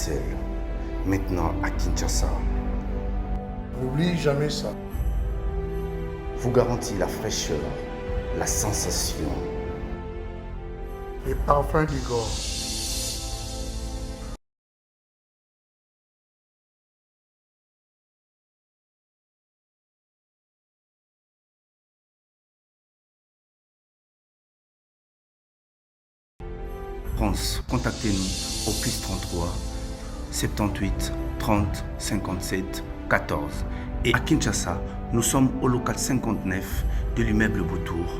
Bruxelles, maintenant à Kinshasa, N'oublie jamais ça. vous garantit la fraîcheur, la sensation. Les parfums d'Igor. France, contactez-nous au +33 78 30 57 14. Et à Kinshasa, nous sommes au local 59 de l'immeuble Boutour.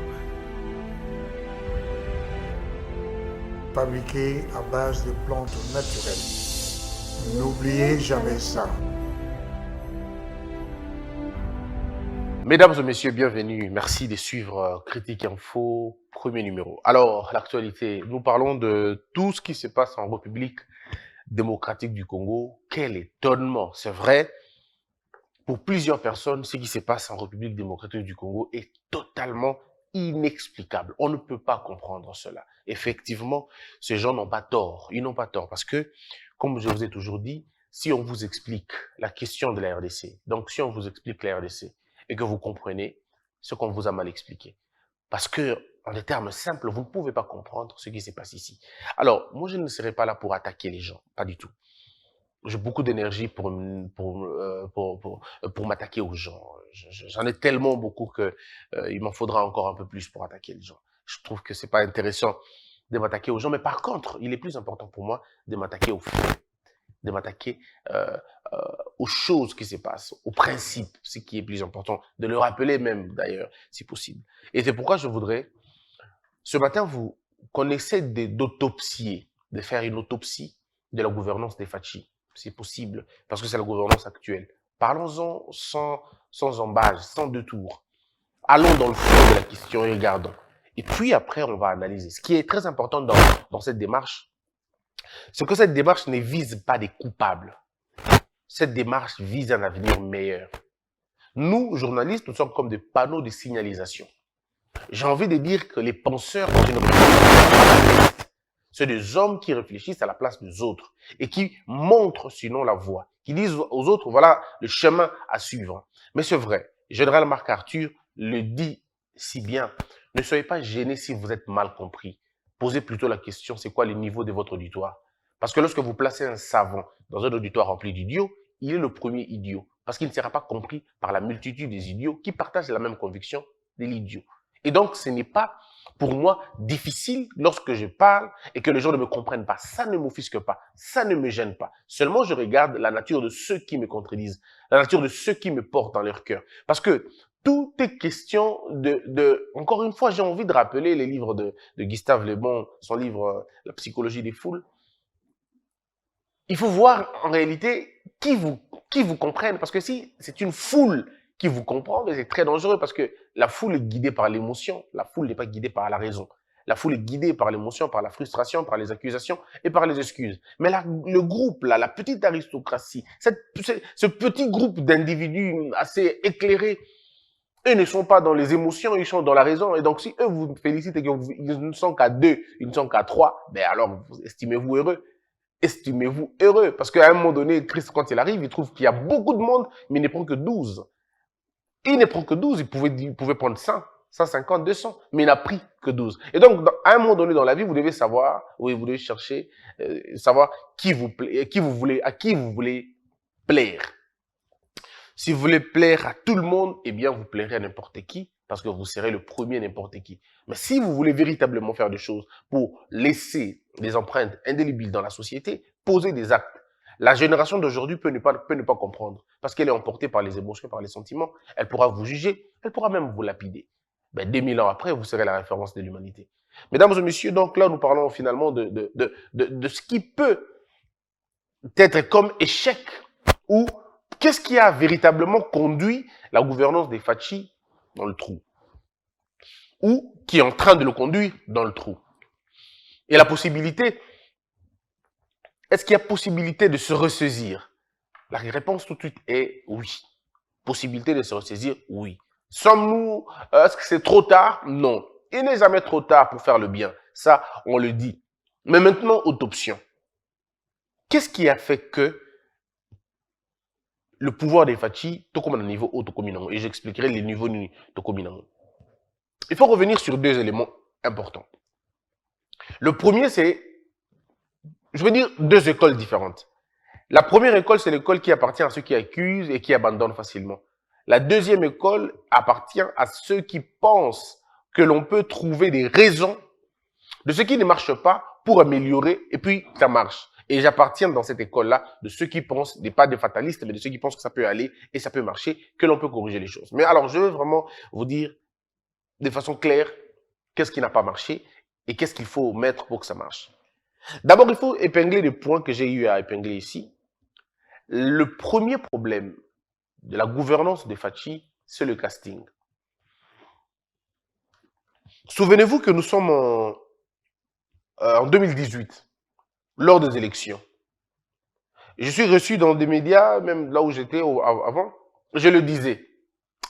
Fabriqué à base de plantes naturelles. N'oubliez jamais ça. Mesdames et messieurs, bienvenue. Merci de suivre Critique Info, premier numéro. Alors, l'actualité, nous parlons de tout ce qui se passe en République démocratique du Congo. Quel étonnement! C'est vrai, pour plusieurs personnes, ce qui se passe en République démocratique du Congo est totalement inexplicable. On ne peut pas comprendre cela. Effectivement, ces gens n'ont pas tort. Ils n'ont pas tort parce que, comme je vous ai toujours dit, si on vous explique la question de la RDC, donc si on vous explique la RDC, et que vous comprenez ce qu'on vous a mal expliqué. Parce que, en des termes simples, vous ne pouvez pas comprendre ce qui se passe ici. Alors, moi, je ne serai pas là pour attaquer les gens, pas du tout. J'ai beaucoup d'énergie pour m'attaquer aux gens. J'en ai tellement beaucoup que il m'en faudra encore un peu plus pour attaquer les gens. Je trouve que c'est pas intéressant de m'attaquer aux gens, mais par contre, il est plus important pour moi de m'attaquer aux faits, de m'attaquer aux choses qui se passent, aux principes, ce qui est plus important, de le rappeler même d'ailleurs, si possible. Et c'est pourquoi je voudrais, ce matin, qu'on essaie d'autopsier, de faire une autopsie de la gouvernance des Fachi. C'est possible, parce que c'est la gouvernance actuelle. Parlons-en sans embâge, sans détour. Allons dans le fond de la question et regardons. Et puis après, on va analyser. Ce qui est très important dans cette démarche, c'est que cette démarche ne vise pas des coupables. Cette démarche vise un avenir meilleur. Nous, journalistes, nous sommes comme des panneaux de signalisation. J'ai envie de dire que les penseurs dans une république, c'est des hommes qui réfléchissent à la place des autres et qui montrent sinon la voie, qui disent aux autres, voilà le chemin à suivre. Mais c'est vrai, Général Marc Arthur le dit si bien, ne soyez pas gênés si vous êtes mal compris. Posez plutôt la question, c'est quoi le niveau de votre auditoire? Parce que lorsque vous placez un savant dans un auditoire rempli d'idiots, il est le premier idiot. Parce qu'il ne sera pas compris par la multitude des idiots qui partagent la même conviction de l'idiot. Et donc, ce n'est pas, pour moi, difficile lorsque je parle et que les gens ne me comprennent pas. Ça ne m'offusque pas. Ça ne me gêne pas. Seulement, je regarde la nature de ceux qui me contredisent, la nature de ceux qui me portent dans leur cœur. Parce que tout est question encore une fois, j'ai envie de rappeler les livres de Gustave Le Bon, son livre La psychologie des foules. Il faut voir en réalité qui vous comprenne. Parce que si c'est une foule qui vous comprend, c'est très dangereux parce que la foule est guidée par l'émotion. La foule n'est pas guidée par la raison. La foule est guidée par l'émotion, par la frustration, par les accusations et par les excuses. Mais le groupe, là, la petite aristocratie, ce petit groupe d'individus assez éclairés, eux ne sont pas dans les émotions, ils sont dans la raison. Et donc, si eux vous félicitent et qu'ils ne sont qu'à 2, ils ne sont qu'à 3, ben alors, estimez-vous heureux. Estimez-vous heureux. Parce qu'à un moment donné, Christ, quand il arrive, il trouve qu'il y a beaucoup de monde, mais il ne prend que 12. Il ne prend que 12, il pouvait prendre 100, 150, 200, mais il n'a pris que 12. Et donc, à un moment donné dans la vie, vous devez savoir, oui, vous devez chercher, savoir à qui vous voulez plaire. Si vous voulez plaire à tout le monde, eh bien, vous plairez à n'importe qui, parce que vous serez le premier n'importe qui. Mais si vous voulez véritablement faire des choses pour laisser des empreintes indélébiles dans la société, poser des actes, la génération d'aujourd'hui peut ne pas comprendre, parce qu'elle est emportée par les émotions, par les sentiments. Elle pourra vous juger, elle pourra même vous lapider. Ben, 2000 ans après, vous serez la référence de l'humanité. Mesdames et messieurs, donc là, nous parlons finalement de ce qui peut être comme échec ou qu'est-ce qui a véritablement conduit la gouvernance des Fachi dans le trou? Ou qui est en train de le conduire dans le trou? Et la possibilité, est-ce qu'il y a possibilité de se ressaisir? La réponse tout de suite est oui. Possibilité de se ressaisir, oui. Sommes-nous, est-ce que c'est trop tard? Non. Il n'est jamais trop tard pour faire le bien. Ça, on le dit. Mais maintenant, autopsion. qu'est-ce qui a fait que le pouvoir des Fachi, tout comme à un niveau haut, et j'expliquerai les niveaux de il faut revenir sur deux éléments importants. Le premier, c'est, je veux dire, deux écoles différentes. La première école, c'est l'école qui appartient à ceux qui accusent et qui abandonnent facilement. La deuxième école appartient à ceux qui pensent que l'on peut trouver des raisons de ce qui ne marche pas pour améliorer et puis ça marche. Et j'appartiens dans cette école-là de ceux qui pensent, pas des fatalistes, mais de ceux qui pensent que ça peut aller et ça peut marcher, que l'on peut corriger les choses. Mais alors, je veux vraiment vous dire de façon claire qu'est-ce qui n'a pas marché et qu'est-ce qu'il faut mettre pour que ça marche. D'abord, il faut épingler les points que j'ai eu à épingler ici. Le premier problème de la gouvernance de Fachi, c'est le casting. Souvenez-vous que nous sommes en 2018, lors des élections. Je suis reçu dans des médias, même là où j'étais avant, je le disais.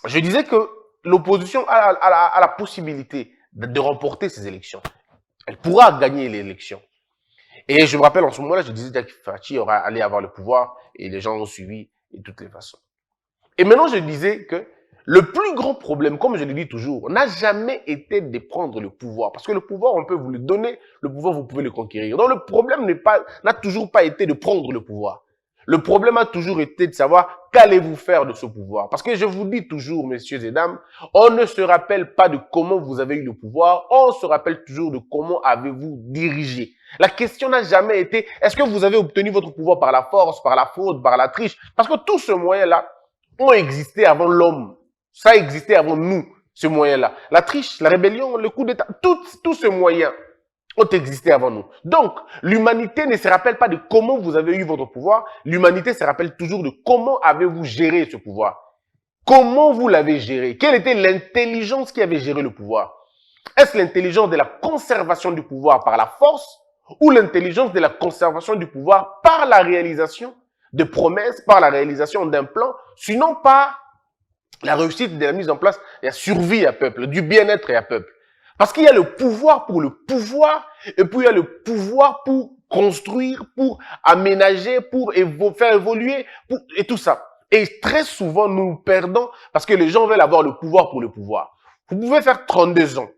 Je disais que l'opposition a la possibilité de remporter ces élections. Elle pourra gagner l'élection. Et je me rappelle en ce moment-là, je disais que Fachi allait avoir le pouvoir et les gens ont suivi de toutes les façons. Et maintenant, je disais que le plus grand problème, comme je le dis toujours, n'a jamais été de prendre le pouvoir. Parce que le pouvoir, on peut vous le donner, le pouvoir, vous pouvez le conquérir. Donc, le problème n'a toujours pas été de prendre le pouvoir. Le problème a toujours été de savoir qu'allez-vous faire de ce pouvoir. Parce que je vous dis toujours, messieurs et dames, on ne se rappelle pas de comment vous avez eu le pouvoir, on se rappelle toujours de comment avez-vous dirigé. La question n'a jamais été, est-ce que vous avez obtenu votre pouvoir par la force, par la fraude, par la triche? Parce que tous ces moyens-là ont existé avant l'homme. Ça existait avant nous, ce moyen-là. La triche, la rébellion, le coup d'État, tous ces moyens ont existé avant nous. Donc, l'humanité ne se rappelle pas de comment vous avez eu votre pouvoir. L'humanité se rappelle toujours de comment avez-vous géré ce pouvoir. Comment vous l'avez géré? Quelle était l'intelligence qui avait géré le pouvoir? Est-ce l'intelligence de la conservation du pouvoir par la force ou l'intelligence de la conservation du pouvoir par la réalisation de promesses, par la réalisation d'un plan, sinon par la réussite de la mise en place de la survie à peuple, du bien-être à peuple? Parce qu'il y a le pouvoir pour le pouvoir, et puis il y a le pouvoir pour construire, pour aménager, pour faire évoluer, et tout ça. Et très souvent, nous perdons parce que les gens veulent avoir le pouvoir pour le pouvoir. Vous pouvez faire 32 ans.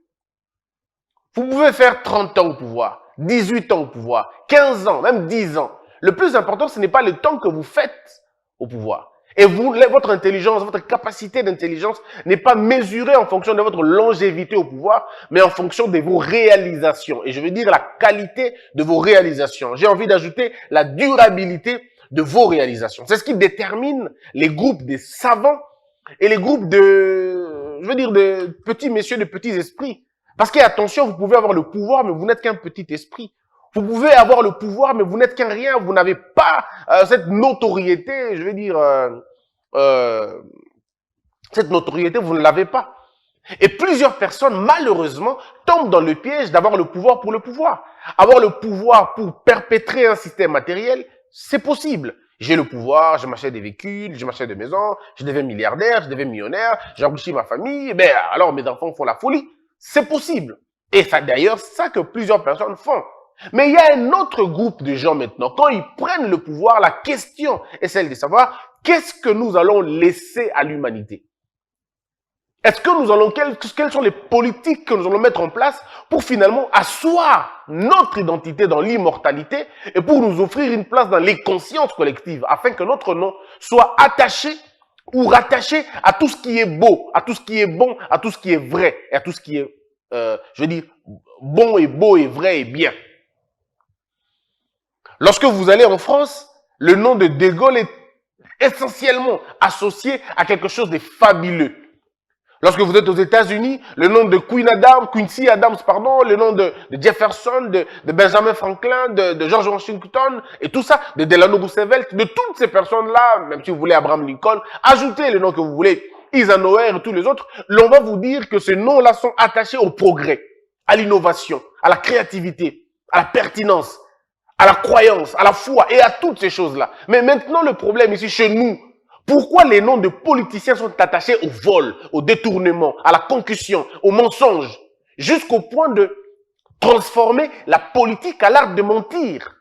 Vous pouvez faire 30 ans au pouvoir, 18 ans au pouvoir, 15 ans, même 10 ans. Le plus important, ce n'est pas le temps que vous faites au pouvoir. Et vous, votre intelligence, votre capacité d'intelligence n'est pas mesurée en fonction de votre longévité au pouvoir, mais en fonction de vos réalisations. Et je veux dire la qualité de vos réalisations. J'ai envie d'ajouter la durabilité de vos réalisations. C'est ce qui détermine les groupes des savants et les groupes de petits messieurs, de petits esprits. Parce qu'attention, vous pouvez avoir le pouvoir, mais vous n'êtes qu'un petit esprit. Vous pouvez avoir le pouvoir, mais vous n'êtes qu'un rien. Vous n'avez pas cette notoriété, cette notoriété, vous ne l'avez pas. Et plusieurs personnes, malheureusement, tombent dans le piège d'avoir le pouvoir pour le pouvoir. Avoir le pouvoir pour perpétrer un système matériel, c'est possible. J'ai le pouvoir, je m'achète des véhicules, je m'achète des maisons, je deviens milliardaire, je deviens millionnaire, j'enrichis ma famille, alors mes enfants font la folie. C'est possible. Et c'est d'ailleurs ça que plusieurs personnes font. Mais il y a un autre groupe de gens maintenant, quand ils prennent le pouvoir, la question est celle de savoir qu'est-ce que nous allons laisser à l'humanité. Est-ce que nous allons, quelles sont les politiques que nous allons mettre en place pour finalement asseoir notre identité dans l'immortalité et pour nous offrir une place dans les consciences collectives afin que notre nom soit attaché ou rattaché à tout ce qui est beau, à tout ce qui est bon, à tout ce qui est vrai et à tout ce qui est, bon et beau et vrai et bien. Lorsque vous allez en France, le nom de De Gaulle est essentiellement associé à quelque chose de fabuleux. Lorsque vous êtes aux États-Unis, le nom de Quincy Adams, le nom de Jefferson, de Benjamin Franklin, de George Washington, et tout ça, de Delano Roosevelt, de toutes ces personnes-là, même si vous voulez Abraham Lincoln, ajoutez le nom que vous voulez, Eisenhower et tous les autres, l'on va vous dire que ces noms-là sont attachés au progrès, à l'innovation, à la créativité, à la pertinence, à la croyance, à la foi et à toutes ces choses-là. Mais maintenant, le problème ici, chez nous, pourquoi les noms de politiciens sont attachés au vol, au détournement, à la concussion, au mensonge, jusqu'au point de transformer la politique à l'art de mentir.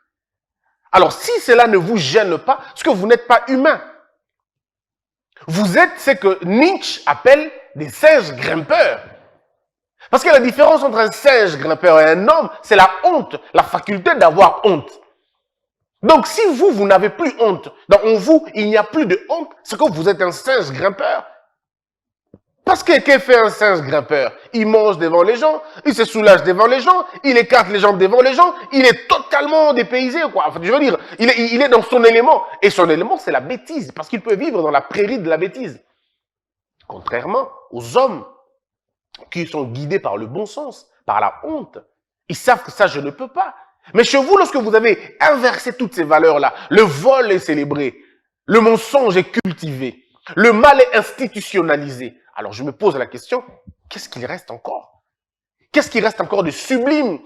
Alors, si cela ne vous gêne pas, parce que vous n'êtes pas humain. Vous êtes ce que Nietzsche appelle des singes grimpeurs. Parce que la différence entre un singe grimpeur et un homme, c'est la honte, la faculté d'avoir honte. Donc, si vous n'avez plus honte, en vous, il n'y a plus de honte, c'est que vous êtes un singe grimpeur. Parce que qu'est-ce fait un singe grimpeur? Il mange devant les gens, il se soulage devant les gens, il écarte les jambes devant les gens, il est totalement dépaysé, quoi. Enfin, je veux dire, il est dans son élément. Et son élément, c'est la bêtise, parce qu'il peut vivre dans la prairie de la bêtise. Contrairement aux hommes qui sont guidés par le bon sens, par la honte. Ils savent que ça, je ne peux pas. Mais chez vous, lorsque vous avez inversé toutes ces valeurs-là, le vol est célébré, le mensonge est cultivé, le mal est institutionnalisé. Alors je me pose la question, qu'est-ce qu'il reste encore? Qu'est-ce qu'il reste encore de sublime?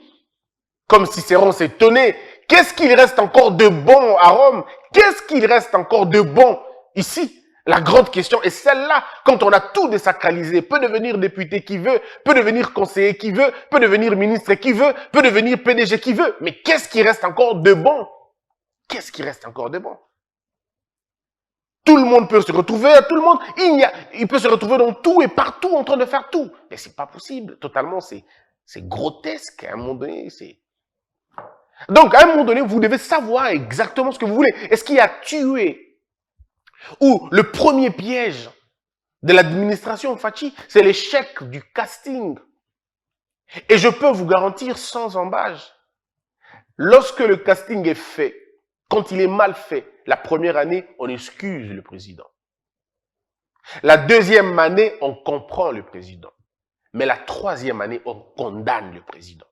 Comme Cicéron s'étonnait, qu'est-ce qu'il reste encore de bon à Rome? Qu'est-ce qu'il reste encore de bon ici? La grande question est celle-là. Quand on a tout désacralisé, peut devenir député qui veut, peut devenir conseiller qui veut, peut devenir ministre qui veut, peut devenir PDG qui veut. Mais qu'est-ce qui reste encore de bon? Qu'est-ce qui reste encore de bon? Tout le monde peut se retrouver, tout le monde, il peut se retrouver dans tout et partout en train de faire tout. Mais c'est pas possible. Totalement, c'est grotesque à un moment donné. Donc, à un moment donné, vous devez savoir exactement ce que vous voulez. Est-ce qu'il y a tué? Ou le premier piège de l'administration Fachi, c'est l'échec du casting. Et je peux vous garantir sans embâche, lorsque le casting est fait, quand il est mal fait, la première année, on excuse le président. La deuxième année, on comprend le président. Mais la troisième année, on condamne le président.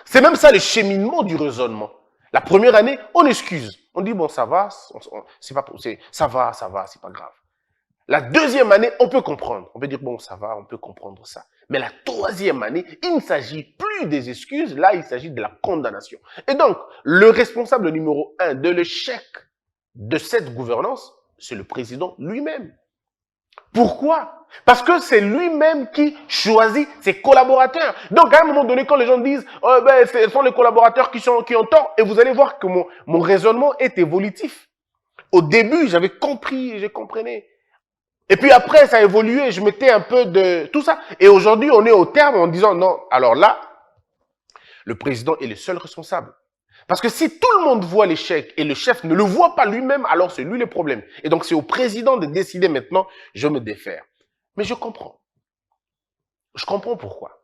C'est même ça le cheminement du raisonnement. La première année, on excuse. On dit, bon, ça va, ça va, c'est pas grave. La deuxième année, on peut comprendre. On peut dire, bon, ça va, on peut comprendre ça. Mais la troisième année, il ne s'agit plus des excuses, là, il s'agit de la condamnation. Et donc, le responsable numéro 1 de l'échec de cette gouvernance, c'est le président lui-même. Pourquoi? Parce que c'est lui-même qui choisit ses collaborateurs. Donc, à un moment donné, quand les gens disent oh, « ce sont les collaborateurs qui ont tort », et vous allez voir que mon raisonnement est évolutif. Au début, j'avais compris, je comprenais. Et puis après, ça a évolué, je mettais un peu de tout ça. Et aujourd'hui, on est au terme en disant « Non, alors là, le président est le seul responsable. » Parce que si tout le monde voit l'échec et le chef ne le voit pas lui-même, alors c'est lui le problème. Et donc, c'est au président de décider maintenant, je me défère. Mais je comprends. Je comprends pourquoi.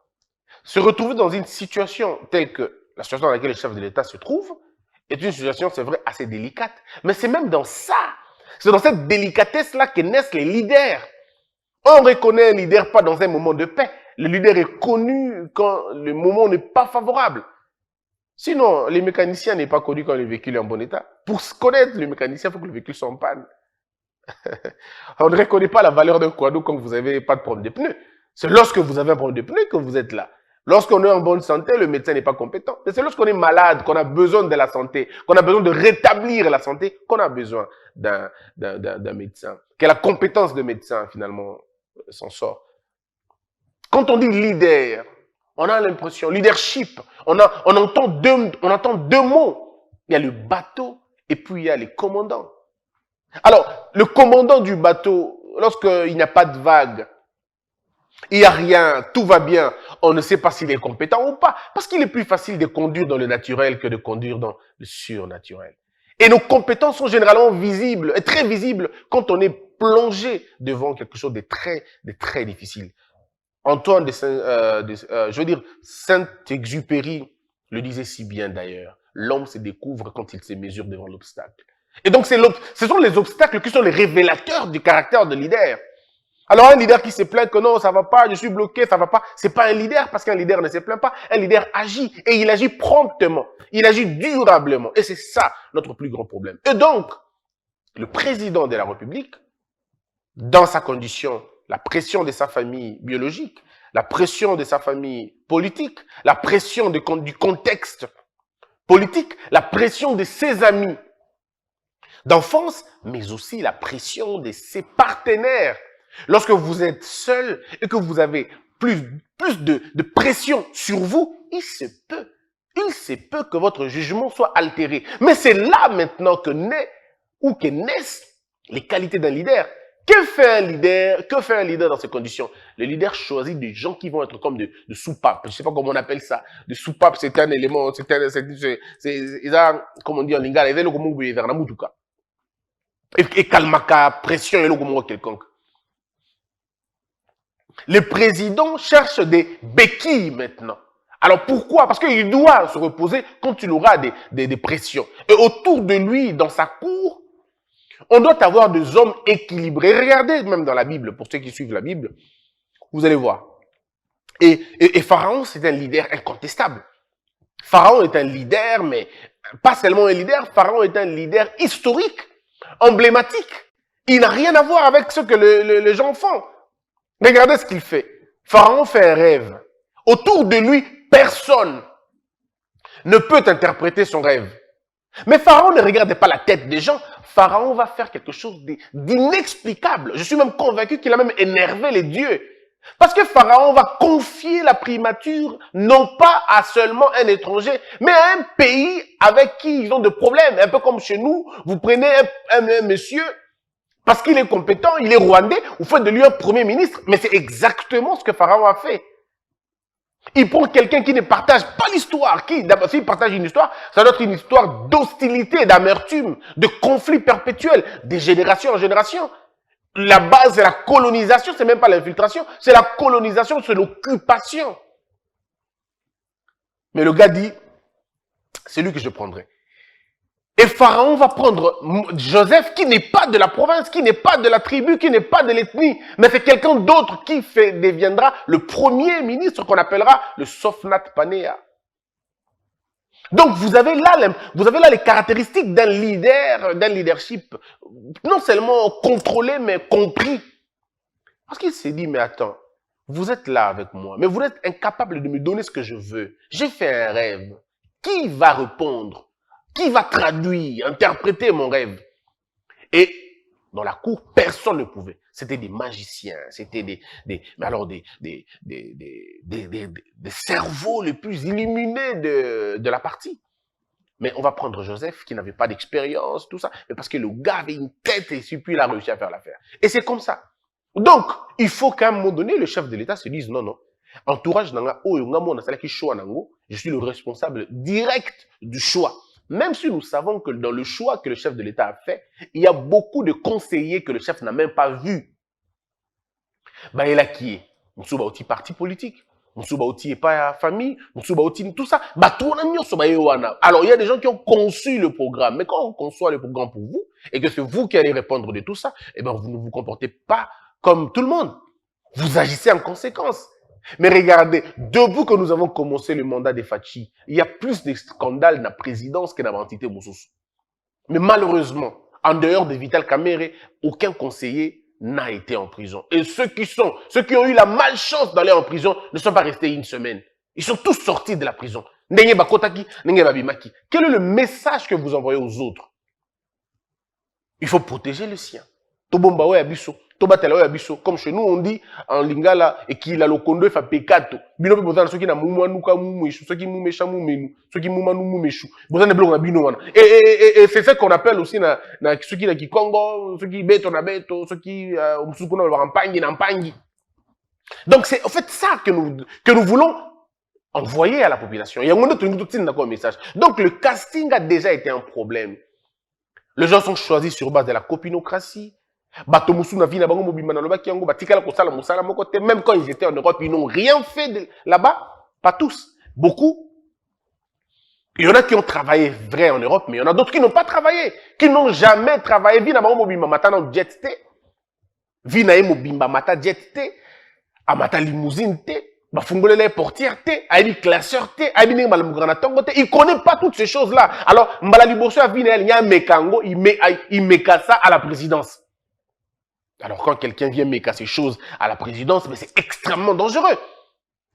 Se retrouver dans une situation telle que la situation dans laquelle le chef de l'État se trouve est une situation, c'est vrai, assez délicate. Mais c'est même dans ça, c'est dans cette délicatesse-là que naissent les leaders. On reconnaît un leader pas dans un moment de paix. Le leader est connu quand le moment n'est pas favorable. Sinon, les mécaniciens n'est pas connu quand le véhicule est en bon état. Pour se connaître le mécanicien, il faut que le véhicule soit en panne. On ne reconnaît pas la valeur d'un quado quand vous n'avez pas de problème de pneus. C'est lorsque vous avez un problème de pneus que vous êtes là. Lorsqu'on est en bonne santé, le médecin n'est pas compétent. Mais c'est lorsqu'on est malade, qu'on a besoin de la santé, qu'on a besoin de rétablir la santé, qu'on a besoin d'un médecin. Que la compétence de médecin, finalement, s'en sort. Quand on dit leader, on a l'impression, leadership, on entend deux mots. Il y a le bateau et puis il y a les commandants. Alors, le commandant du bateau, lorsqu'il n'y a pas de vague, il n'y a rien, tout va bien, on ne sait pas s'il est compétent ou pas, parce qu'il est plus facile de conduire dans le naturel que de conduire dans le surnaturel. Et nos compétences sont généralement visibles, et très visibles, quand on est plongé devant quelque chose de très difficile. Antoine Saint-Exupéry le disait si bien d'ailleurs. L'homme se découvre quand il se mesure devant l'obstacle. Et donc, ce sont les obstacles qui sont les révélateurs du caractère de leader. Alors, un leader qui se plaint que non, ça va pas, je suis bloqué, ça va pas, c'est pas un leader parce qu'un leader ne se plaint pas. Un leader agit et il agit promptement. Il agit durablement. Et c'est ça notre plus grand problème. Et donc, le président de la République, dans sa condition, la pression de sa famille biologique, la pression de sa famille politique, la pression du contexte politique, la pression de ses amis d'enfance, mais aussi la pression de ses partenaires. Lorsque vous êtes seul et que vous avez plus de pression sur vous, il se peut il se peut que votre jugement soit altéré. Mais c'est là maintenant que naissent les qualités d'un leader. Que fait un leader? Que fait un leader dans ces conditions? Le leader choisit des gens qui vont être comme de soupapes. Je ne sais pas comment on appelle ça. De soupapes, c'est un élément, comme on dit en lingala, il y a le et kalmaka, pression, et le quelconque. Le président cherche des béquilles maintenant. Alors pourquoi? Parce qu'il doit se reposer quand il aura des pressions. Et autour de lui, dans sa cour, on doit avoir des hommes équilibrés. Regardez même dans la Bible, pour ceux qui suivent la Bible, vous allez voir. Et Pharaon, c'est un leader incontestable. Pharaon est un leader, mais pas seulement un leader, Pharaon est un leader historique, emblématique. Il n'a rien à voir avec ce que les gens font. Regardez ce qu'il fait. Pharaon fait un rêve. Autour de lui, personne ne peut interpréter son rêve. Mais Pharaon ne regarde pas la tête des gens. Pharaon va faire quelque chose d'inexplicable. Je suis même convaincu qu'il a même énervé les dieux. Parce que Pharaon va confier la primature, non pas à seulement un étranger, mais à un pays avec qui ils ont des problèmes. Un peu comme chez nous, vous prenez un monsieur, parce qu'il est compétent, il est rwandais, vous faites de lui un premier ministre. Mais c'est exactement ce que Pharaon a fait. Il prend quelqu'un qui ne partage pas l'histoire. D'abord, s'il partage une histoire, ça doit être une histoire d'hostilité, d'amertume, de conflit perpétuel, de génération en génération. La base, c'est la colonisation, c'est même pas l'infiltration, c'est la colonisation, c'est l'occupation. Mais le gars dit, c'est lui que je prendrai. Et Pharaon va prendre Joseph, qui n'est pas de la province, qui n'est pas de la tribu, qui n'est pas de l'ethnie, mais c'est quelqu'un d'autre qui deviendra le premier ministre qu'on appellera le Sophnat Panéa. Donc vous avez là les caractéristiques d'un leadership, non seulement contrôlé, mais compris. Parce qu'il s'est dit, mais attends, vous êtes là avec moi, mais vous êtes incapable de me donner ce que je veux. J'ai fait un rêve. Qui va répondre? Qui va traduire, interpréter mon rêve? Et dans la cour, personne ne pouvait. C'était des magiciens, c'était des cerveaux les plus illuminés de la partie. Mais on va prendre Joseph, qui n'avait pas d'expérience, tout ça, mais parce que le gars avait une tête et puis il a réussi à faire l'affaire. Et c'est comme ça. Donc, il faut qu'à un moment donné, le chef de l'État se dise, non, non, entourage nanga, je suis le responsable direct du choix. Même si nous savons que dans le choix que le chef de l'État a fait, il y a beaucoup de conseillers que le chef n'a même pas vus. Bah, il a qui est? Moussouba aussi parti politique. Moussouba aussi est pas famille. Moussouba aussi tout ça. Bah, tout le monde. Alors, il y a des gens qui ont conçu le programme. Mais quand on conçoit le programme pour vous, et que c'est vous qui allez répondre de tout ça, eh ben, vous ne vous comportez pas comme tout le monde. Vous agissez en conséquence. Mais regardez, depuis que nous avons commencé le mandat de Fachi, il y a plus de scandales dans la présidence que dans l'entité Moussoussou. Mais malheureusement, en dehors de Vital Kamerhe, aucun conseiller n'a été en prison. Et ceux qui ont eu la malchance d'aller en prison ne sont pas restés une semaine. Ils sont tous sortis de la prison. Quel est le message que vous envoyez aux autres? Il faut protéger le sien. Tobomba ouais abisso. Comme chez nous, on dit en lingala, et qu'il a le condo fa pekato. Bino pe bozana soki na mumu nuka mumu eshu, soki mumu mesha mumu, soki mumu mumu meshu. Bozana bloc na bino wana. Et c'est ça qu'on appelle aussi na soki na Kikongo, soki beto na beto, soki musuku na rampangi na mpangi. Donc c'est en fait ça que nous voulons envoyer à la population. Il y a un autre message. Donc le casting a déjà été un problème. Les gens sont choisis sur base de la copinocratie. Même quand ils étaient en Europe, ils n'ont rien fait là-bas. Pas tous. Beaucoup. Il y en a qui ont travaillé vrai en Europe, mais il y en a d'autres qui n'ont pas travaillé. Qui n'ont jamais travaillé. Vina mobimba mata non jet te. Vina mobimba mata jet te. Amata limousine te. Bafungolele portière te. Aibi classeur te. Aibi ne malamugranatongo te. Il connaît pas toutes ces choses-là. Alors, Mbala Liboso a vina il y a un mekango. Il met ça à la présidence. Alors quand quelqu'un vient mettre ces choses à la présidence, mais c'est extrêmement dangereux.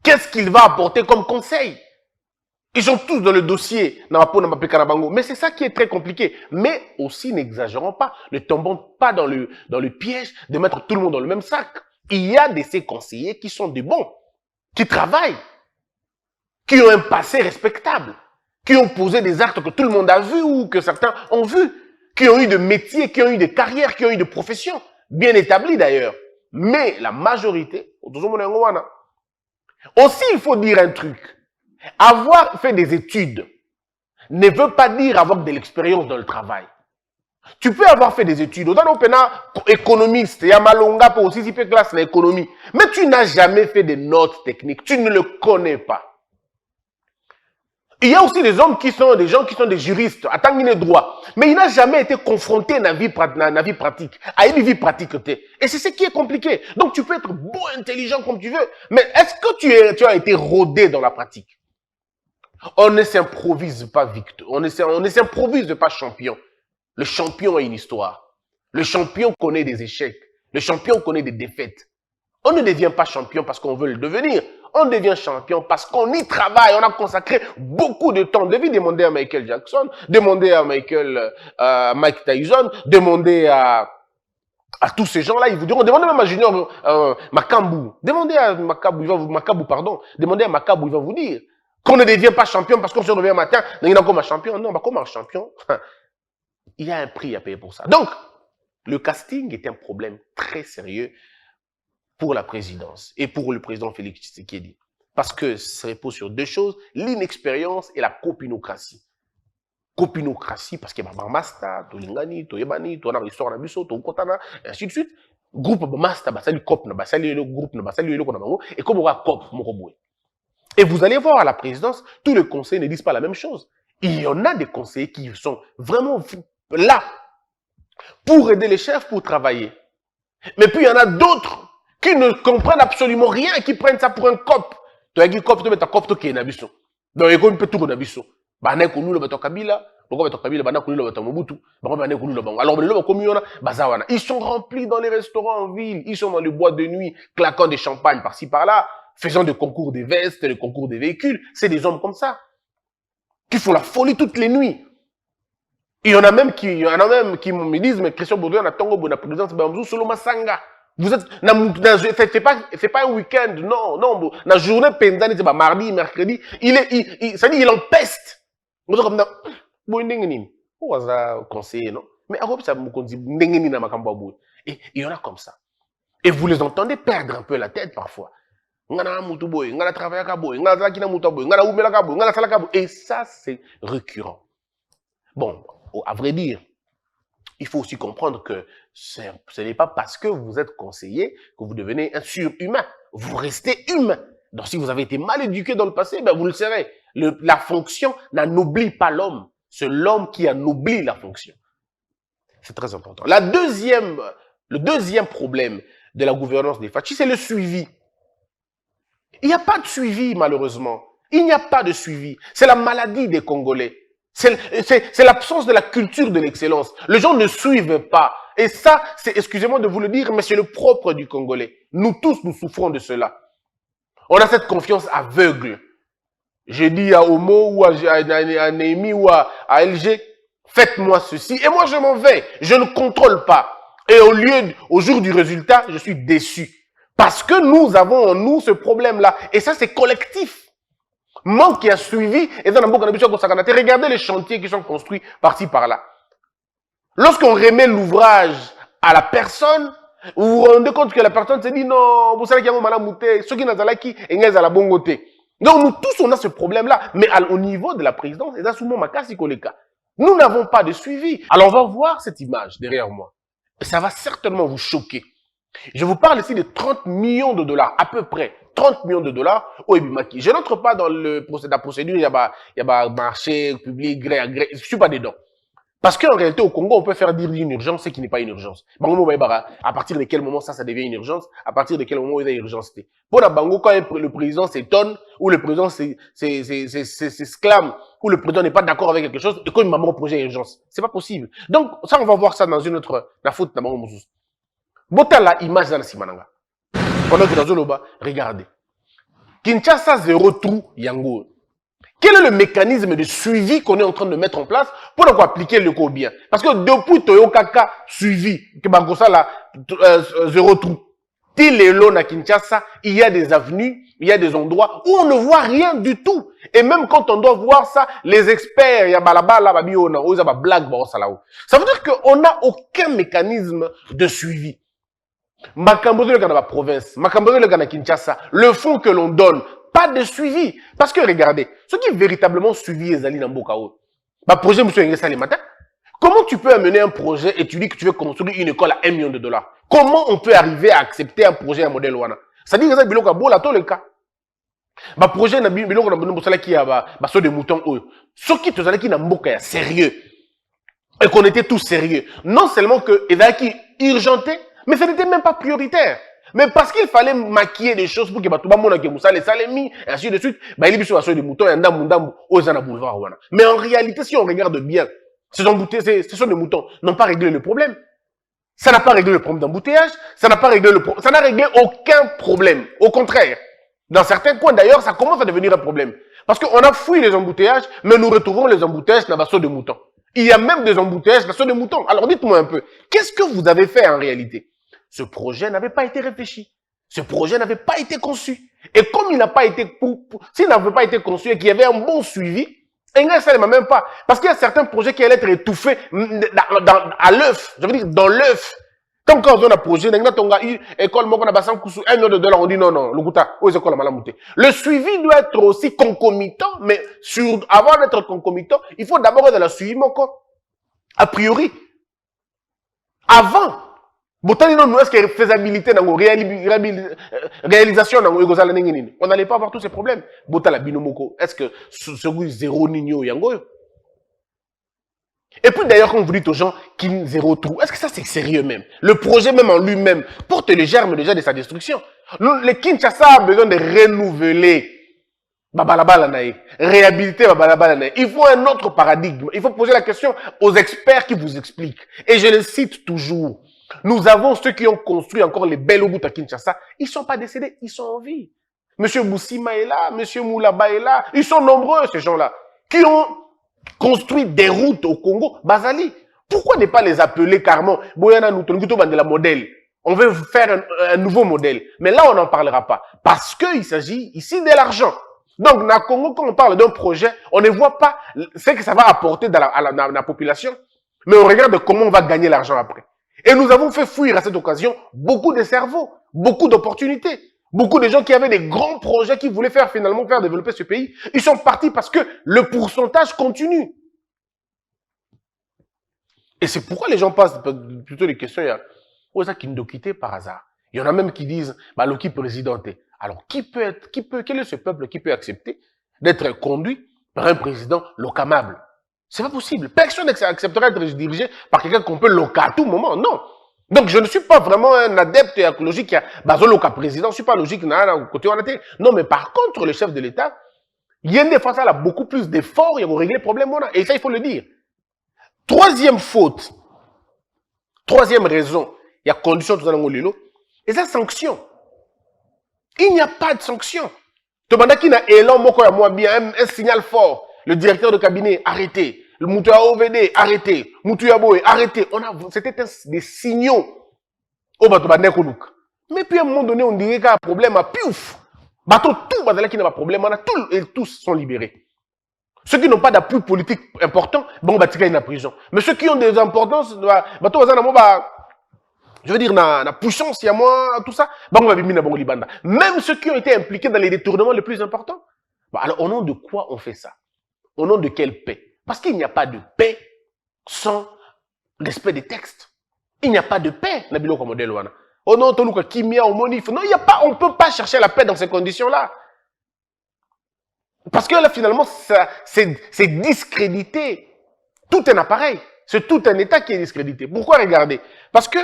Qu'est-ce qu'il va apporter comme conseil? Ils sont tous dans le dossier. Mais c'est ça qui est très compliqué. Mais aussi, n'exagérons pas. Ne tombons pas dans le piège de mettre tout le monde dans le même sac. Il y a de ces conseillers qui sont des bons, qui travaillent, qui ont un passé respectable. qui ont posé des actes que tout le monde a vus ou que certains ont vus, qui ont eu de métiers, qui ont eu de carrières, qui ont eu de professions, bien établies d'ailleurs. Mais la majorité, aussi il faut dire un truc, avoir fait des études ne veut pas dire avoir de l'expérience dans le travail. Tu peux avoir fait des études, autant qu'on économiste, il y a Malonga pour aussi si classe l'économie, mais tu n'as jamais fait des notes techniques, tu ne le connais pas. Il y a aussi des hommes qui sont des gens qui sont des juristes, à tant qu'il est droit, mais il n'a jamais été confronté à la vie pratique, à une vie pratique. Et c'est ce qui est compliqué. Donc tu peux être beau, intelligent comme tu veux, mais est-ce que tu as été rodé dans la pratique? On ne s'improvise pas victoire, on ne s'improvise pas champion. Le champion a une histoire. Le champion connaît des échecs. Le champion connaît des défaites. On ne devient pas champion parce qu'on veut le devenir. On devient champion parce qu'on y travaille. On a consacré beaucoup de temps. Devez demander à Michael Jackson, demander à Mike Tyson, demander à tous ces gens-là. Ils vous diront, demandez même à Junior Makambu. Demandez à Makambu, demandez à Makambu, il va vous dire qu'on ne devient pas champion parce qu'on se réveille un matin, il y a comme un champion. Non, comme un champion, il y a un prix à payer pour ça. Donc, le casting est un problème très sérieux pour la présidence et pour le président Félix Tshisekedi. Parce que ça repose sur deux choses, l'inexpérience et la copinocratie. Copinocratie, parce qu'il y a Bamasta, Tolingani, Toyebani, Tonabiso, Tokotana, et ainsi de suite. Groupe Bamasta, Basali Cop, Basali le groupe, Basali le Konamago, et comme on va Cop, Mokoboué. Et vous allez voir à la présidence, tous les conseillers ne disent pas la même chose. Il y en a des conseillers qui sont vraiment là pour aider les chefs pour travailler. Mais puis il y en a d'autres qui ne comprennent absolument rien et qui prennent ça pour un cop. Tu as dit cop, tu mets ta cop, tu es nabiso. Donc il y a un peu tout nabiso. Bana kunu le bato Kabila, le bato Kabila, bana kunu le bato Mobutu, bana kunu le bango. Alors le communauté bazawana, ils sont remplis dans les restaurants en ville, ils sont dans les boîtes de nuit, claquant des champagnes par-ci par-là, faisant des concours des vestes, des concours des véhicules. C'est des hommes comme ça qui font la folie toutes les nuits. Il y en a même qui me disent, mais Christian Baudouin a Tongo Bona présidence, Bamzou Solo Masanga. Vous êtes, c'est pas un week-end, non, la journée pendant, c'est mardi, mercredi, ça dit, il en peste. Vous êtes comme ça, où est-ce conseiller, non? Mais à quoi ça me dit, et il y en a comme ça. Et vous les entendez perdre un peu la tête parfois. Et ça, c'est récurrent. Bon, à vrai dire, il faut aussi comprendre que ce n'est pas parce que vous êtes conseiller que vous devenez un surhumain. Vous restez humain. Donc, si vous avez été mal éduqué dans le passé, ben vous le serez. La fonction n'anoblit pas l'homme. C'est l'homme qui anoblit la fonction. C'est très important. Le deuxième problème de la gouvernance des Fachi, c'est le suivi. Il n'y a pas de suivi, malheureusement. Il n'y a pas de suivi. C'est la maladie des Congolais. C'est l'absence de la culture de l'excellence. Les gens ne suivent pas. Et ça, c'est, excusez-moi de vous le dire, mais c'est le propre du Congolais. Nous tous, nous souffrons de cela. On a cette confiance aveugle. Je dis à Homo ou à Néhémie ou à LG, faites-moi ceci. Et moi, je m'en vais. Je ne contrôle pas. Et au jour du résultat, je suis déçu. Parce que nous avons en nous ce problème-là. Et ça, c'est collectif. Manque qui a suivi, et dans regardez les chantiers qui sont construits par-ci, par-là. Lorsqu'on remet l'ouvrage à la personne, vous vous rendez compte que la personne se dit non, vous savez qu'il y a un malamouté, ceux qui n'ont pas qui, et ils ont la bonne côté. Donc nous tous, on a ce problème-là. Mais au niveau de la présidence, et ça, souvent, nous n'avons pas de suivi. Alors on va voir cette image derrière moi. Ça va certainement vous choquer. Je vous parle ici de 30 millions de dollars, à peu près 30 millions de dollars au Ebimaki. Je n'entre pas dans la procédure, il y a marché public, gré à gré, je ne suis pas dedans. Parce qu'en réalité, au Congo, on peut faire dire une urgence, ce qui n'est pas une urgence. À partir de quel moment ça devient une urgence, à partir de quel moment il y a une urgence. Pour la Bango, quand le président s'étonne, ou le président s'exclame, ou le président n'est pas d'accord avec quelque chose, et quand il m'a mon projet urgence. C'est pas possible. Donc, ça, on va voir ça dans une autre, la faute d'Abango Moussous. Botala image dans la Simananga. Pendant que dans Zoloba, regardez. Kinshasa zéro trou yango. Quel est le mécanisme de suivi qu'on est en train de mettre en place pour appliquer le code bien? Parce que depuis Toyokaka suivi, que Bangosa là, zéro trou. Tilelo na Kinshasa, il y a des avenues, il y a des endroits où on ne voit rien du tout. Et même quand on doit voir ça, les experts, il y a balabala, babiona, blague, ça veut dire qu'on n'a aucun mécanisme de suivi. Makambozo le Ghana province, Makambozo le Ghana Kinshasa, le fonds que l'on donne, pas de suivi. Parce que regardez, ceux qui véritablement suivi Ezali Nambokao, ma projet monsieur Ngesa le matin, comment tu peux amener un projet et tu dis que tu veux construire une école à 1 million de dollars? Comment on peut arriver à accepter un projet, un modèle Wana? Ça dit que ça biloko bola tout le cas. Ma projet na biloko na bono bosala qui a ba so de mouton oyo. Ceux qui te qui na mboka ya sérieux et qu'on était tous sérieux. Non seulement que Ezaki urgenté, mais ce n'était même pas prioritaire. Mais parce qu'il fallait maquiller des choses pour que Batouba Mona Kemoussa les salemi, et ainsi de suite, bah il y a des moutons et un dam aux boulevard. Mais en réalité, si on regarde bien, ce sont des moutons n'ont pas réglé le problème. Ça n'a pas réglé le problème d'embouteillage, ça n'a réglé aucun problème. Au contraire, dans certains coins d'ailleurs, ça commence à devenir un problème. Parce qu'on a fui les embouteillages, mais nous retrouvons les embouteillages dans la saut de moutons. Il y a même des embouteillages dans la saut de moutons. Alors dites-moi un peu, qu'est-ce que vous avez fait en réalité? Ce projet n'avait pas été réfléchi. Ce projet n'avait pas été conçu. Et comme il n'a pas été, s'il n'avait pas été conçu et qu'il y avait un bon suivi, ça ne même pas. Parce qu'il y a certains projets qui allaient être étouffés à l'œuf. Je veux dire, dans l'œuf. Comme quand on a un projet, école, on a 1 million de dollars, on dit non, le suivi doit être aussi concomitant, mais avant d'être concomitant, il faut d'abord être dans le suivi, a priori. Avant. Botani non, est-ce qu'il y a faisabilité dans réalisation on n'allait pas avoir tous ces problèmes. Botala binomoko, est-ce que ce zéro nino yango? Et puis d'ailleurs, quand vous dites aux gens qu'il zéro trou, est-ce que ça c'est sérieux même? Le projet même en lui-même porte le germe déjà de sa destruction. Les Kinshasa a besoin de renouveler réhabiliter il faut un autre paradigme. Il faut poser la question aux experts qui vous expliquent. Et je les cite toujours. Nous avons ceux qui ont construit encore les belles routes à Kinshasa. Ils ne sont pas décédés, ils sont en vie. Monsieur Boussima est là, Monsieur Moulaba est là. Ils sont nombreux, ces gens-là, qui ont construit des routes au Congo. Bazali, pourquoi ne pas les appeler carrément Boyana Nutonguto Bandela modèle? On veut faire un nouveau modèle. Mais là, on n'en parlera pas. Parce qu'il s'agit ici de l'argent. Donc, dans le Congo, quand on parle d'un projet, on ne voit pas ce que ça va apporter dans la population. Mais on regarde comment on va gagner l'argent après. Et nous avons fait fuir à cette occasion beaucoup de cerveaux, beaucoup d'opportunités, beaucoup de gens qui avaient des grands projets qui voulaient finalement faire développer ce pays. Ils sont partis parce que le pourcentage continue. Et c'est pourquoi les gens posent plutôt des questions. Où est-ce qu'ils nous quittent par hasard? Il y en a même qui disent, Loki présidenté. Alors, quel est ce peuple qui peut accepter d'être conduit par un président locamable? C'est pas possible. Personne n'accepterait d'être dirigé par quelqu'un qu'on peut loquer à tout moment. Non. Donc, je ne suis pas vraiment un adepte écologique qui a local président. Je suis pas logique, côté on a été. Non, mais par contre, le chef de l'État, il y a des fois, ça a beaucoup plus d'efforts, il va régler le problème. Et ça, il faut le dire. Troisième faute. Troisième raison. Il y a condition tout ça dans le et ça, sanction. Il n'y a pas de sanction. Demanda qui n'a élan, moi bien, un signal fort. Le directeur de cabinet, arrêté. Le Moutou OVD, arrêté. Moutou Yaboé, arrêté. C'était des signaux. Mais puis à un moment donné, on dirait qu'il y a un problème à piouf. Bateau, tout, qui n'a pas de problème, et tous sont libérés. Ceux qui n'ont pas d'appui politique important, bon, ils sont en prison. Mais ceux qui ont des importances, je veux dire, la puissance, il y a moi, tout ça, même ceux qui ont été impliqués dans les détournements les plus importants. Alors, au nom de quoi on fait ça? Au nom de quelle paix? Parce qu'il n'y a pas de paix sans respect des textes. Il n'y a pas de paix, Nabilo comme modèle. Au nom de Kimia, au Monif. Non, il n'y a pas, on ne peut pas chercher la paix dans ces conditions-là. Parce que là, finalement, c'est discrédité. Tout un appareil. C'est tout un État qui est discrédité. Pourquoi regarder? Parce que,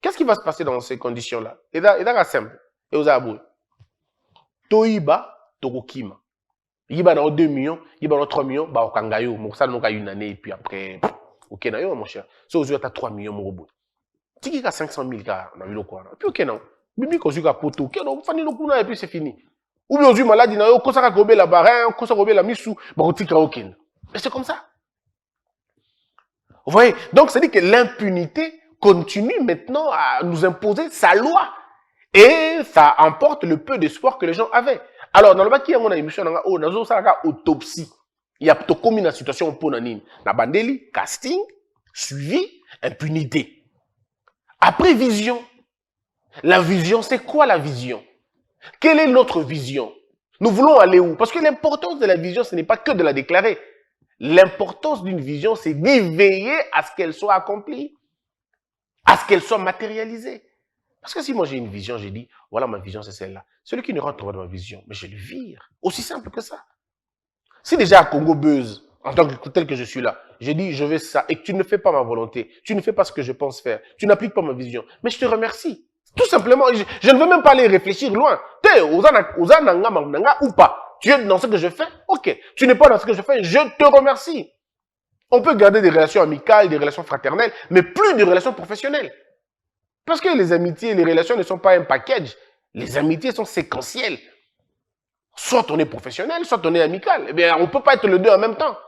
qu'est-ce qui va se passer dans ces conditions-là? Et là, simple. Et aux aboués. Toiba, Tokokima. Il y a 2 millions, il y a 3 millions, bah, au Kangayo, ça n'a une année, et puis après, ok, mon cher. Si vous avez 3 millions, mon robot. Si il y a 500 000 gars, on a vu le quoi. Puis ok, non. Bibi, quand vous avez poto, ok, non, vous le coup, et puis c'est fini. Ou bien, vous avez maladie, non, quand ça a gobé la barre, quand ça a gobé la missou, bah, vous tika ok. Mais c'est comme ça. Vous voyez? Donc, ça dit que l'impunité continue maintenant à nous imposer sa loi. Et ça emporte le peu d'espoir que les gens avaient. Alors, dans le bas, qui a une émission, on a une autopsie. Il y a tout une situation pour nous. Na bandeli, casting, suivi, impunité. Après vision. La vision, c'est quoi la vision? Quelle est notre vision? Nous voulons aller où? Parce que l'importance de la vision, ce n'est pas que de la déclarer. L'importance d'une vision, c'est d'y veiller à ce qu'elle soit accomplie, à ce qu'elle soit matérialisée. Parce que si moi j'ai une vision, j'ai dit, voilà ma vision, c'est celle-là. Celui qui ne rentre pas dans ma vision, mais je le vire. Aussi simple que ça. Si déjà à Congo buzz, en tant que tel que je suis là, je dis je veux ça et que tu ne fais pas ma volonté, tu ne fais pas ce que je pense faire, tu n'appliques pas ma vision, mais je te remercie. Tout simplement, je ne veux même pas aller réfléchir loin. Ou pas. Tu es dans ce que je fais? Ok. Tu n'es pas dans ce que je fais? Je te remercie. On peut garder des relations amicales, des relations fraternelles, mais plus de relations professionnelles. Parce que les amitiés, les relations ne sont pas un package. Les amitiés sont séquentielles. Soit on est professionnel, soit on est amical. Eh bien, on ne peut pas être les deux en même temps.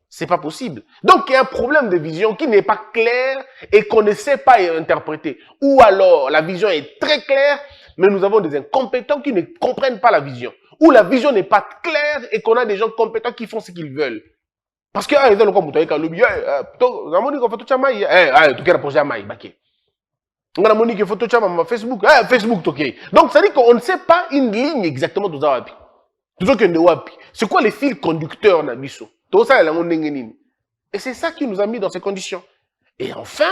C'est pas possible. Donc, il y a un problème de vision qui n'est pas clair et qu'on ne sait pas interpréter. Ou alors, la vision est très claire, mais nous avons des incompétents qui ne comprennent pas la vision. Ou la vision n'est pas claire et qu'on a des gens compétents qui font ce qu'ils veulent. Parce que, ils ont comme vous Facebook, Facebook, donc ça dit qu'on ne sait pas une ligne exactement de Zawapi. C'est quoi les fils conducteurs Nabiso? Et c'est ça qui nous a mis dans ces conditions. Et enfin,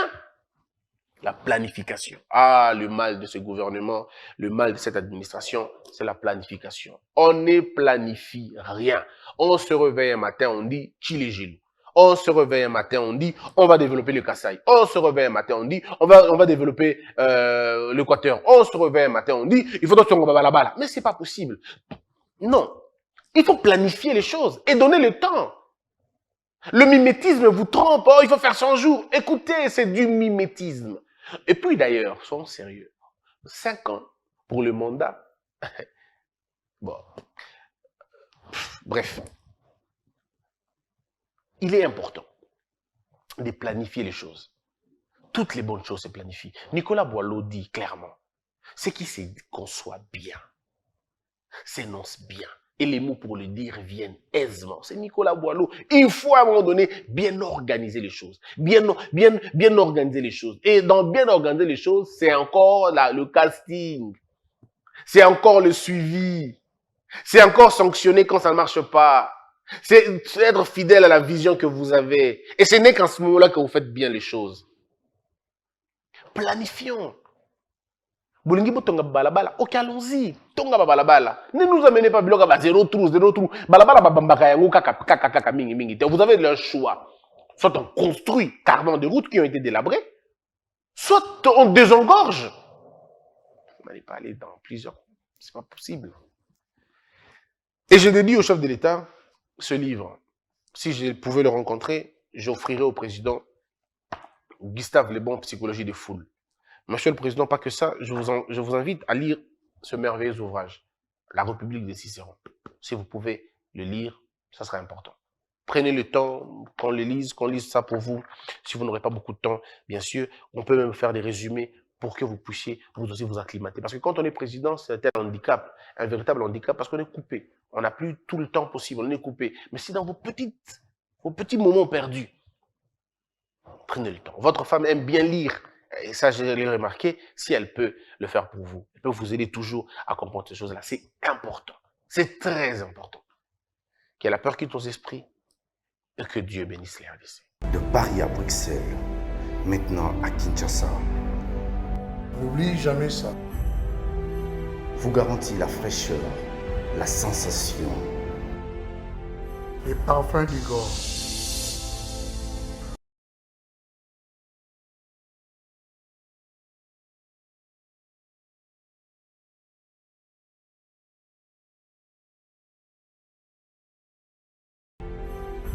la planification. Ah, le mal de ce gouvernement, le mal de cette administration, c'est la planification. On ne planifie rien. On se réveille un matin, on dit Chili. On se réveille un matin, on dit on va développer le Kasaï. On se réveille un matin, on dit on va développer l'Équateur. On se réveille un matin, on dit il faut que on va la balle. Mais c'est pas possible. Non. Il faut planifier les choses et donner le temps. Le mimétisme vous trompe. Oh, il faut faire 100 jours. Écoutez, c'est du mimétisme. Et puis d'ailleurs, soyons sérieux. 5 ans pour le mandat. Bon. Bref. Il est important de planifier les choses. Toutes les bonnes choses se planifient. Nicolas Boileau dit clairement, ce qui se conçoit bien, s'énonce bien. Et les mots pour le dire viennent aisément. C'est Nicolas Boileau. Il faut à un moment donné bien organiser les choses. Bien organiser les choses. Et dans bien organiser les choses, c'est encore le casting. C'est encore le suivi. C'est encore sanctionner quand ça ne marche pas. C'est être fidèle à la vision que vous avez. Et ce n'est qu'en ce moment-là que vous faites bien les choses. Planifions. Bolingi botonga balabala. Ok, allons-y. Tonga balabala. Ne nous amenez pas bloc à 0 trou. Balabala babambaka yango kaka mingi. Vous avez le choix. Soit on construit carrément des routes qui ont été délabrées, soit on désengorge. Vous n'allez pas aller dans plusieurs. C'est pas possible. Et je l'ai dit au chef de l'État, ce livre, si je pouvais le rencontrer, j'offrirais au président Gustave Le Bon, Psychologie des foules. Monsieur le Président, pas que ça, je vous invite à lire ce merveilleux ouvrage, La République de Cicéron. Si vous pouvez le lire, ça sera important. Prenez le temps qu'on le lise, qu'on lise ça pour vous. Si vous n'aurez pas beaucoup de temps, bien sûr, on peut même faire des résumés pour que vous puissiez vous aussi vous acclimater. Parce que quand on est président, c'est un handicap, un véritable handicap, parce qu'on est coupé. On n'a plus tout le temps possible, on est coupé. Mais si dans vos petits moments perdus, prenez le temps. Votre femme aime bien lire. Et ça, je l'ai remarqué, si elle peut le faire pour vous, elle peut vous aider toujours à comprendre ces choses-là. C'est important. C'est très important. Que la peur quitte vos esprits et que Dieu bénisse les RDC. De Paris à Bruxelles, maintenant à Kinshasa, N'oublie jamais ça. vous garantit la fraîcheur, la sensation. Les parfums du corps.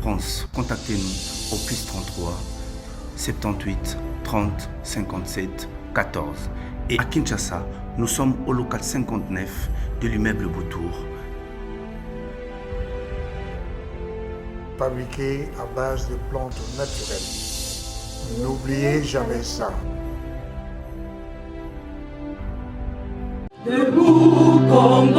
France, contactez-nous au +33 78 30 57 14. Et à Kinshasa, nous sommes au local 59 de l'immeuble Boutour. Fabriqué à base de plantes naturelles. N'oubliez jamais ça. Debout comme